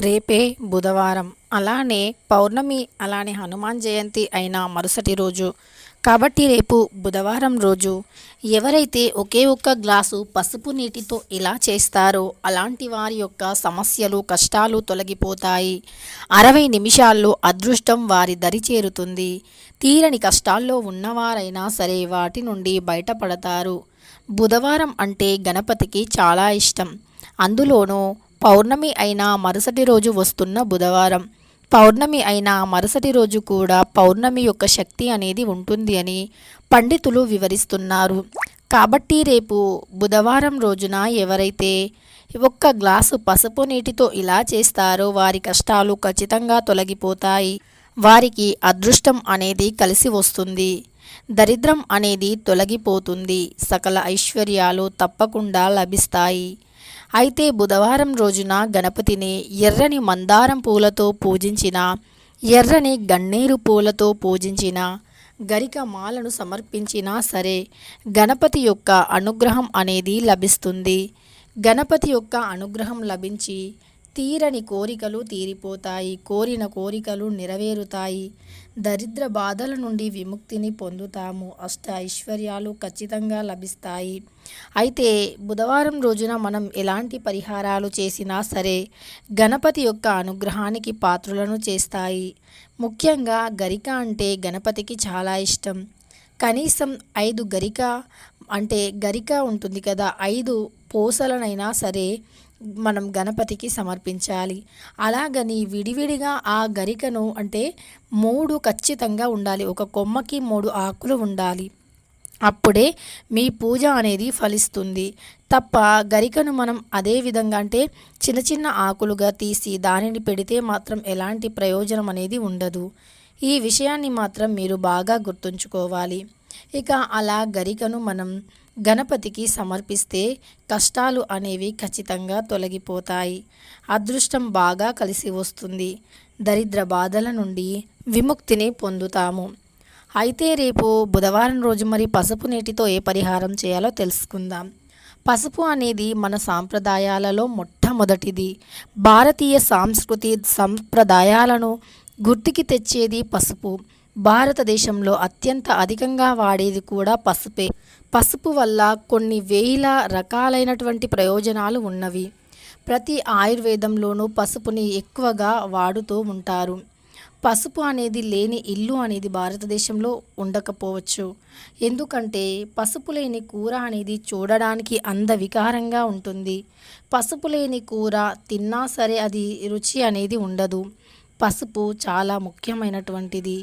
రేపే బుధవారం. అలానే పౌర్ణమి, అలానే హనుమాన్ జయంతి అయిన మరుసటి రోజు. కాబట్టి రేపు బుధవారం రోజు ఎవరైతే ఒకే ఒక్క గ్లాసు పసుపు నీటితో ఇలా చేస్తారో అలాంటి వారి యొక్క సమస్యలు, కష్టాలు తొలగిపోతాయి. 60 నిమిషాల్లో అదృష్టం వారి దరి చేరుతుంది. తీరని కష్టాల్లో ఉన్నవారైనా సరే వాటి నుండి బయటపడతారు. బుధవారం అంటే గణపతికి చాలా ఇష్టం. అందులోనూ పౌర్ణమి అయినా మరుసటి రోజు వస్తున్న బుధవారం. పౌర్ణమి అయినా మరుసటి రోజు కూడా పౌర్ణమి యొక్క శక్తి అనేది ఉంటుంది అని పండితులు వివరిస్తున్నారు. కాబట్టి రేపు బుధవారం రోజున ఎవరైతే ఒక్క గ్లాసు పసుపు నీటితో ఇలా చేస్తారో వారి కష్టాలు ఖచ్చితంగా తొలగిపోతాయి. వారికి అదృష్టం అనేది కలిసి వస్తుంది. దరిద్రం అనేది తొలగిపోతుంది. సకల ఐశ్వర్యాలు తప్పకుండా లభిస్తాయి. అయితే బుధవారం రోజున గణపతిని ఎర్రని మందారం పూలతో పూజించిన, ఎర్రని గన్నేరు పూలతో పూజించిన, గరిక మాలను సమర్పించినా సరే గణపతి యొక్క అనుగ్రహం అనేది లభిస్తుంది. గణపతి యొక్క అనుగ్రహం లభించి తీరని కోరికలు తీరిపోతాయి. కోరిన కోరికలు నెరవేరుతాయి. దరిద్ర బాధల నుండి విముక్తిని పొందుతాము. అష్ట ఐశ్వర్యాలు ఖచ్చితంగా లభిస్తాయి. అయితే బుధవారం రోజున మనం ఎలాంటి పరిహారాలు చేసినా సరే గణపతి యొక్క అనుగ్రహానికి పాత్రులను చేస్తాయి. ముఖ్యంగా గరిక అంటే గణపతికి చాలా ఇష్టం. కనీసం 5 గరిక అంటే గరిక ఉంటుంది కదా, 5 పూసలనైనా సరే మనం గణపతికి సమర్పించాలి. అలాగని విడివిడిగా ఆ గరికను అంటే 3 ఖచ్చితంగా ఉండాలి. ఒక కొమ్మకి 3 ఆకులు ఉండాలి. అప్పుడే మీ పూజ అనేది ఫలిస్తుంది. తప్ప గరికను మనం అదే విధంగా అంటే చిన్న చిన్న ఆకులుగా తీసి దానిని పెడితే మాత్రం ఎలాంటి ప్రయోజనం అనేది ఉండదు. ఈ విషయాన్ని మాత్రం మీరు బాగా గుర్తుంచుకోవాలి. ఇక అలా గరికను మనం గణపతికి సమర్పిస్తే కష్టాలు అనేవి ఖచ్చితంగా తొలగిపోతాయి. అదృష్టం బాగా కలిసి వస్తుంది. దరిద్ర బాధల నుండి విముక్తిని పొందుతాము. అయితే రేపు బుధవారం రోజు మరి పసుపు నీటితో ఏ పరిహారం చేయాలో తెలుసుకుందాం. పసుపు అనేది మన సాంప్రదాయాలలో మొట్టమొదటిది. భారతీయ సంస్కృతి సంప్రదాయాలను గుర్తుకి తెచ్చేది పసుపు. భారతదేశంలో అత్యంత అధికంగా వాడేది కూడా పసుపే. పసుపు వల్ల కొన్ని వేల రకాలైనటువంటి ప్రయోజనాలు ఉన్నవి. ప్రతి ఆయుర్వేదంలోనూ పసుపుని ఎక్కువగా వాడుతూ ఉంటారు. పసుపు అనేది లేని ఇల్లు అనేది భారతదేశంలో ఉండకపోవచ్చు. ఎందుకంటే పసుపు లేని కూర అనేది చూడడానికి అందవికారంగా ఉంటుంది. పసుపు లేని కూర తిన్నా సరే అది రుచి అనేది ఉండదు. పసుపు చాలా ముఖ్యమైనటువంటిది.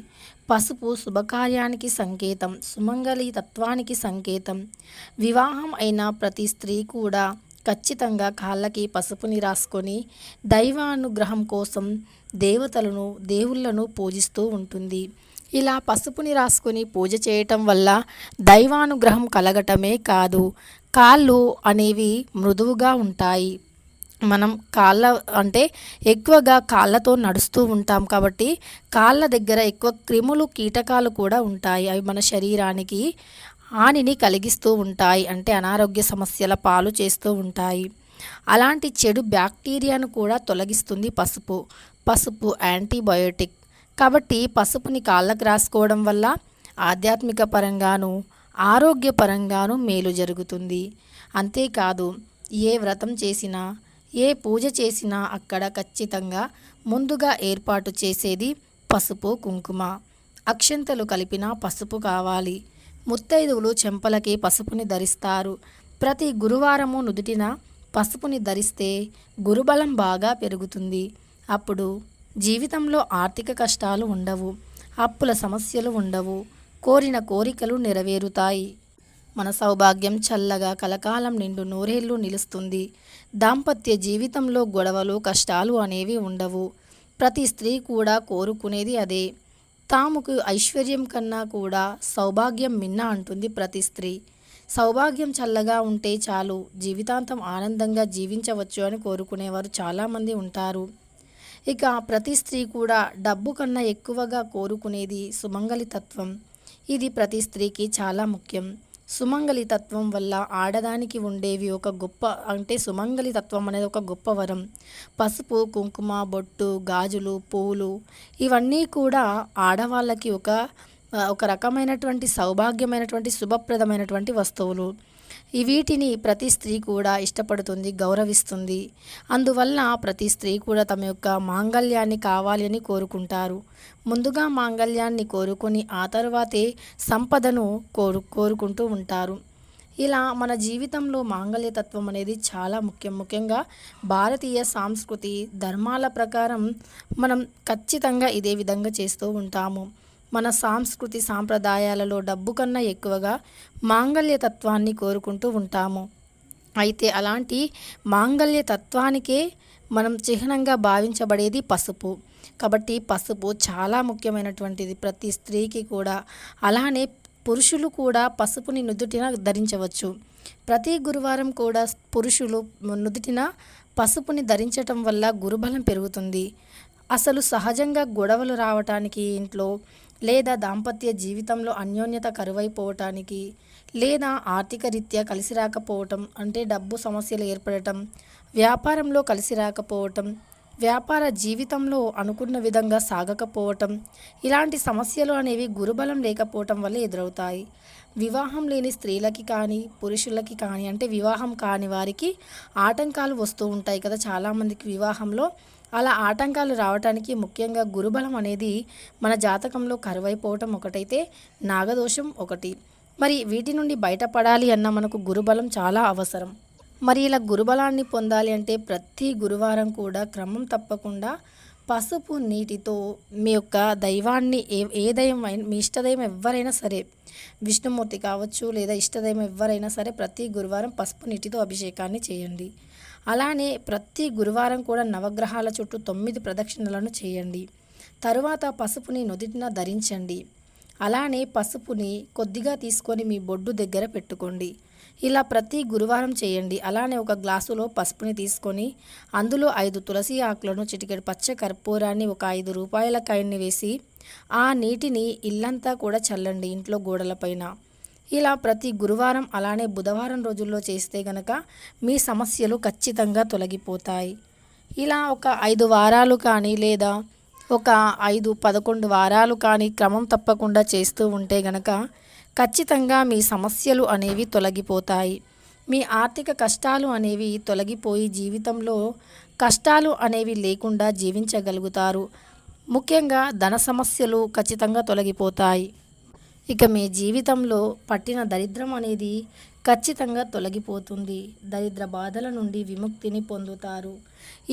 పసుపు శుభకార్యానికి సంకేతం, సుమంగళి తత్వానికి సంకేతం. వివాహం అయిన ప్రతి స్త్రీ కూడా ఖచ్చితంగా కాళ్ళకి పసుపుని రాసుకొని దైవానుగ్రహం కోసం దేవుళ్ళను పూజిస్తూ ఉంటుంది. ఇలా పసుపుని రాసుకొని పూజ చేయటం వల్ల దైవానుగ్రహం కలగటమే కాదు, కాళ్ళు అనేవి మృదువుగా ఉంటాయి. మనం ఎక్కువగా కాళ్ళతో నడుస్తూ ఉంటాం కాబట్టి కాళ్ళ దగ్గర ఎక్కువ క్రిములు, కీటకాలు కూడా ఉంటాయి. అవి మన శరీరానికి హానిని కలిగిస్తూ ఉంటాయి. అంటే అనారోగ్య సమస్యల పాలు చేస్తూ ఉంటాయి. అలాంటి చెడు బ్యాక్టీరియాను కూడా తొలగిస్తుంది పసుపు. పసుపు యాంటీబయోటిక్. కాబట్టి పసుపుని కాళ్ళకు రాసుకోవడం వల్ల ఆధ్యాత్మిక పరంగాను, ఆరోగ్యపరంగాను మేలు జరుగుతుంది. అంతేకాదు ఏ వ్రతం చేసినా, ఏ పూజ చేసినా అక్కడ ఖచ్చితంగా ముందుగా ఏర్పాటు చేసేది పసుపు, కుంకుమ. అక్షంతలు కలిపిన పసుపు కావాలి. ముత్తైదువులు చెంపలకి పసుపుని ధరిస్తారు. ప్రతి గురువారము నుదుటిన పసుపుని ధరిస్తే గురుబలం బాగా పెరుగుతుంది. అప్పుడు జీవితంలో ఆర్థిక కష్టాలు ఉండవు, అప్పుల సమస్యలు ఉండవు, కోరిన కోరికలు నెరవేరుతాయి. మన సౌభాగ్యం చల్లగా కలకాలం నిండు నూరేళ్లు నిలుస్తుంది. దాంపత్య జీవితంలో గొడవలు, కష్టాలు అనేవి ఉండవు. ప్రతి స్త్రీ కూడా కోరుకునేది అదే. తాముకు ఐశ్వర్యం కన్నా కూడా సౌభాగ్యం మిన్న అంటుంది ప్రతి స్త్రీ. సౌభాగ్యం చల్లగా ఉంటే చాలు, జీవితాంతం ఆనందంగా జీవించవచ్చు అని కోరుకునేవారు చాలామంది ఉంటారు. ఇక ప్రతి స్త్రీ కూడా డబ్బు కన్నా ఎక్కువగా కోరుకునేది సుమంగళితత్వం. ఇది ప్రతి స్త్రీకి చాలా ముఖ్యం. సుమంగళి తత్వం వల్ల ఆడదానికి ఉండేవి ఒక గొప్ప అంటే సుమంగళి తత్వం అనేది ఒక గొప్ప వరం. పసుపు, కుంకుమ, బొట్టు, గాజులు, పువ్వులు ఇవన్నీ కూడా ఆడవాళ్ళకి ఒక రకమైనటువంటి సౌభాగ్యమైనటువంటి శుభప్రదమైనటువంటి వస్తువులు. వీటిని ప్రతి స్త్రీ కూడా ఇష్టపడుతుంది, గౌరవిస్తుంది. అందువల్ల ప్రతి స్త్రీ కూడా తమ యొక్క మాంగళ్యాన్ని కావాలి అని కోరుకుంటారు. ముందుగా మాంగళ్యాన్ని కోరుకొని ఆ తర్వాతే సంపదను కోరుకుంటూ ఉంటారు. ఇలా మన జీవితంలో మాంగళ్యతత్వం అనేది చాలా ముఖ్యం. ముఖ్యంగా భారతీయ సాంస్కృతి ధర్మాల ప్రకారం మనం ఖచ్చితంగా ఇదే విధంగా చేస్తూ ఉంటాము. మన సాంస్కృతి సాంప్రదాయాలలో డబ్బు కన్నా ఎక్కువగా మాంగళ్యతత్వాన్ని కోరుకుంటూ ఉంటాము. అయితే అలాంటి మాంగళ్యతత్వానికే మనం చిహ్నంగా భావించబడేది పసుపు. కాబట్టి పసుపు చాలా ముఖ్యమైనటువంటిది ప్రతి స్త్రీకి కూడా. అలానే పురుషులు కూడా పసుపుని నుదుటిన ధరించవచ్చు. ప్రతి గురువారం కూడా పురుషులు నుదుటిన పసుపుని ధరించటం వల్ల గురుబలం పెరుగుతుంది. అసలు సహజంగా గొడవలు రావటానికి ఇంట్లో, లేదా దాంపత్య జీవితంలో అన్యోన్యత కరువైపోవటానికి, లేదా ఆర్థిక రీత్యా కలిసి రాకపోవటం అంటే డబ్బు సమస్యలు ఏర్పడటం, వ్యాపారంలో కలిసి రాకపోవటం, వ్యాపార జీవితంలో అనుకున్న విధంగా సాగకపోవటం, ఇలాంటి సమస్యలు అనేవి గురుబలం లేకపోవటం వల్ల ఎదురవుతాయి. వివాహం లేని స్త్రీలకి కానీ పురుషులకి కానీ అంటే వివాహం కాని వారికి ఆటంకాలు వస్తూ ఉంటాయి కదా చాలామందికి వివాహంలో. అలా ఆటంకాలు రావటానికి ముఖ్యంగా గురుబలం అనేది మన జాతకంలో కరువైపోవటం ఒకటైతే నాగదోషం ఒకటి. మరి వీటి నుండి బయటపడాలి అన్న మనకు గురుబలం చాలా అవసరం. మరి ఇలా గురుబలాన్ని పొందాలి అంటే ప్రతి గురువారం కూడా క్రమం తప్పకుండా పసుపు నీటితో మీ యొక్క దైవాన్ని ఏ దైవం మీ ఇష్టదైవం ఎవరైనా సరే, విష్ణుమూర్తి కావచ్చు లేదా ఇష్టదైవం ఎవరైనా సరే, ప్రతి గురువారం పసుపు నీటితో అభిషేకాన్ని చేయండి. అలానే ప్రతి గురువారం కూడా నవగ్రహాల చుట్టూ 9 ప్రదక్షిణలను చేయండి. తరువాత పసుపుని నుదిటిన ధరించండి. అలానే పసుపుని కొద్దిగా తీసుకొని మీ బొడ్డు దగ్గర పెట్టుకోండి. ఇలా ప్రతి గురువారం చేయండి. అలానే ఒక గ్లాసులో పసుపుని తీసుకొని అందులో 5 తులసి ఆకులను, చిటికెడు పచ్చ కర్పూరాన్ని, ఒక 5 రూపాయల కాయిన్ని వేసి ఆ నీటిని ఇల్లంతా కూడా చల్లండి, ఇంట్లో గోడలపైన. ఇలా ప్రతి గురువారం అలానే బుధవారం రోజుల్లో చేస్తే గనక మీ సమస్యలు ఖచ్చితంగా తొలగిపోతాయి. ఇలా ఒక 5 వారాలు కానీ లేదా ఒక 5-11 వారాలు కానీ క్రమం తప్పకుండా చేస్తూ ఉంటే గనక ఖచ్చితంగా మీ సమస్యలు అనేవి తొలగిపోతాయి. మీ ఆర్థిక కష్టాలు అనేవి తొలగిపోయి జీవితంలో కష్టాలు అనేవి లేకుండా జీవించగలుగుతారు. ముఖ్యంగా ధన సమస్యలు ఖచ్చితంగా తొలగిపోతాయి. ఇక మీ జీవితంలో పట్టిన దరిద్రం అనేది ఖచ్చితంగా తొలగిపోతుంది. దరిద్ర బాధల నుండి విముక్తిని పొందుతారు.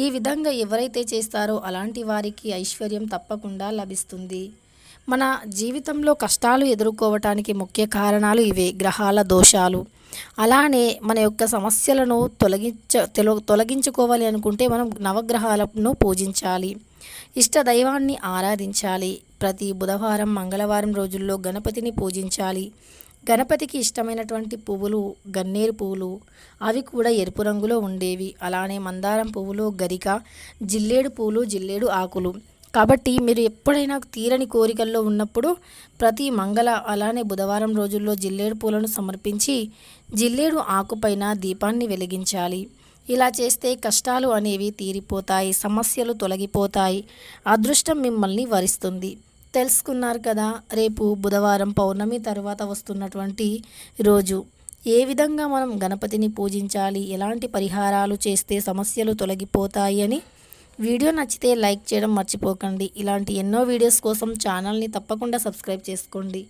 ఈ విధంగా ఎవరైతే చేస్తారో అలాంటి వారికి ఐశ్వర్యం తప్పకుండా లభిస్తుంది. మన జీవితంలో కష్టాలు ఎదుర్కోవటానికి ముఖ్య కారణాలు ఇవే, గ్రహాల దోషాలు. అలానే మన యొక్క సమస్యలను తొలగించుకోవాలి అనుకుంటే మనం నవగ్రహాలను పూజించాలి, ఇష్ట దైవాన్ని ఆరాధించాలి. ప్రతి బుధవారం, మంగళవారం రోజుల్లో గణపతిని పూజించాలి. గణపతికి ఇష్టమైనటువంటి పువ్వులు గన్నేరు పువ్వులు, అవి కూడా ఎరుపు రంగులో ఉండేవి. అలానే మందారం పువ్వులు, గరిక, జిల్లేడు పువ్వులు, జిల్లేడు ఆకులు. కాబట్టి మీరు ఎప్పుడైనా తీరని కోరికల్లో ఉన్నప్పుడు ప్రతి అలానే బుధవారం రోజుల్లో జిల్లేడు పూలను సమర్పించి జిల్లేడు ఆకుపైన దీపాన్ని వెలిగించాలి. ఇలా చేస్తే కష్టాలు అనేవి తీరిపోతాయి, సమస్యలు తొలగిపోతాయి, అదృష్టం మిమ్మల్ని వరిస్తుంది. తెలుసుకున్నారు కదా, రేపు బుధవారం పౌర్ణమి తర్వాత వస్తున్నటువంటి రోజు ఏ విధంగా మనం గణపతిని పూజించాలి, ఎలాంటి పరిహారాలు చేస్తే సమస్యలు తొలగిపోతాయి అని. వీడియో నచ్చితే లైక్ చేయడం మర్చిపోకండి. ఇలాంటి ఎన్నో వీడియోస్ కోసం ఛానల్ని తప్పకుండా సబ్స్క్రైబ్ చేసుకోండి.